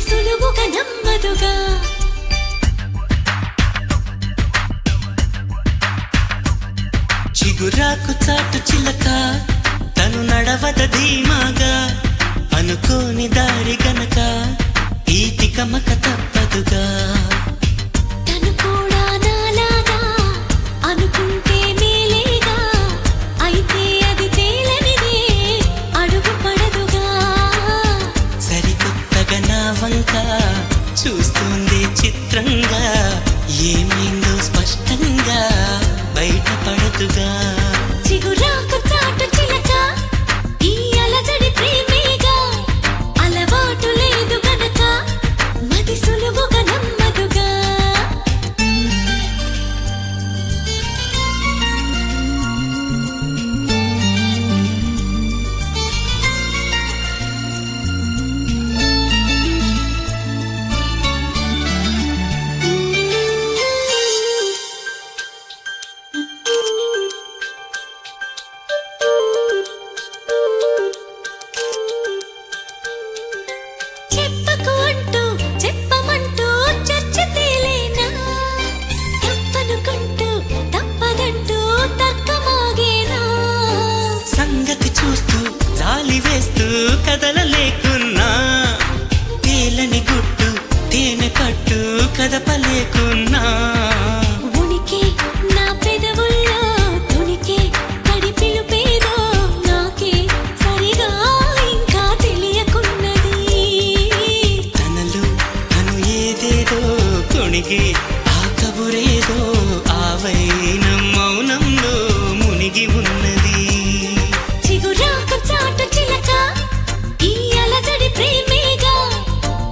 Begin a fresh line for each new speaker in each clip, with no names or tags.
సులువుగా నమ్మదుగా
చిగురాకు చాటు చిలక తను నడవద ధీమాగా అనుకోని దారి గనక ఈ తికమక తప్పదుగా
తను కూడా నాలాగా అనుకుంటే మేలేగా అయితే అది తేలనిదే అడుగు పడదుగా
సరికొత్తగా నా వంక చూస్తుంది చిత్రంగా ఏమైందో స్పష్టంగా బయటపడదుగా
చిగురాకు చాటు చిలక ఈ అలజడి ప్రేమేగా అలవాటు లేదు గనక మది సులువుగా నమ్మదుగా చెప్పకు అంటూ చెప్పమంటూ చర్చ తేలేనా తప్పనుకుంటూ తప్పదంటూ తర్కమాగేనా
సంగతి చూస్తూ జాలి వేస్తూ కదలలేకున్నా తేలని గుట్టు తేనె పట్టు కదపలేకున్నా
ఉనికి నా పెదవుల్లో తునికి తడి పిలుపేదో నాకే సరిగా ఇంకా తెలియకున్నది
తనలు తను ఏదేదో కొణిగి ఆ కబురేదో ఆవైన మౌనంలో మునిగి ఉన్నది
చిగురాకు చాటు చిలక ఈ అలజడి ప్రేమేగా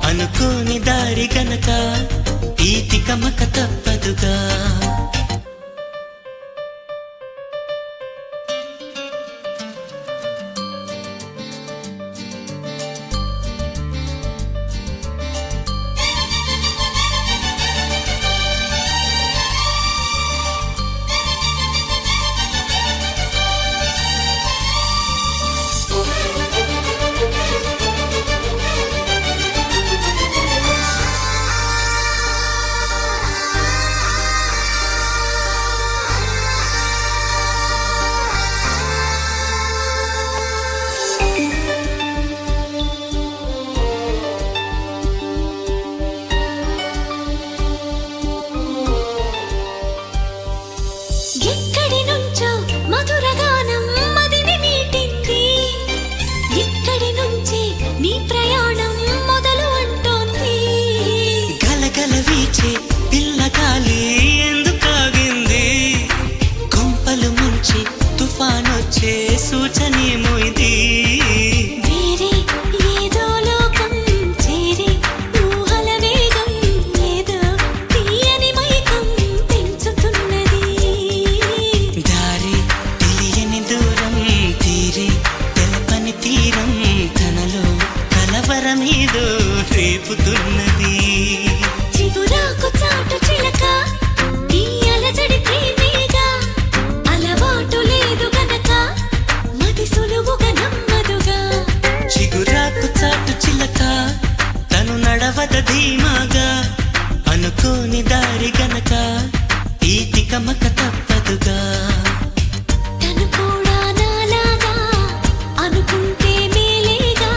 అనుకోని దారి గనక ఈ తికమక తప్పదుగా
ఎక్కడి నుంచో మధురగానం మదిని మీటింది ఇక్కడి నుంచి నీ ప్రయాణం మొదలు అంటోంది
గలగల వీచే పిల్లగాలి ఎందుకాగింది కొంపలు ముంచి తుఫానొచ్చే సూచనేమో ఇది
వేరే ఏదో లోకం చేరి ఊహల వేగం ఏదో తీయని మైకం పెంచుతున్నది
దారి తెలియని దూరం తీరి తెలపని తీరం తనలో కలవరమేదో రేపుతున్నది
చిగురాకు చాటు చిలక ఈ అలజడి ప్రేమేగా అలవాటు లేదు గనక మది సులువుగా నమ్మదుగా
చిగురాకు చాటు చిలక తను నడవద ధీమాగా అనుకోని దారి గనక ఈ తికమక తప్పదుగా
తను కూడా నాలాగా అనుకుంటే మేలేగా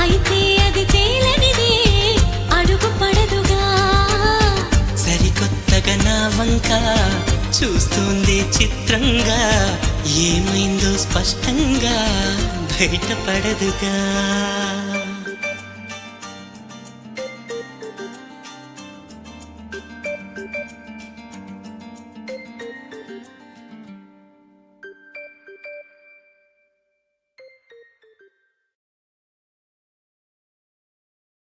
అయితే అది తేలనిదే అడుగు పడదుగా
సరికొత్తగా నా వంక చూస్తుంది చిత్రంగా ఏమైందో స్పష్టంగా బయటపడదుగా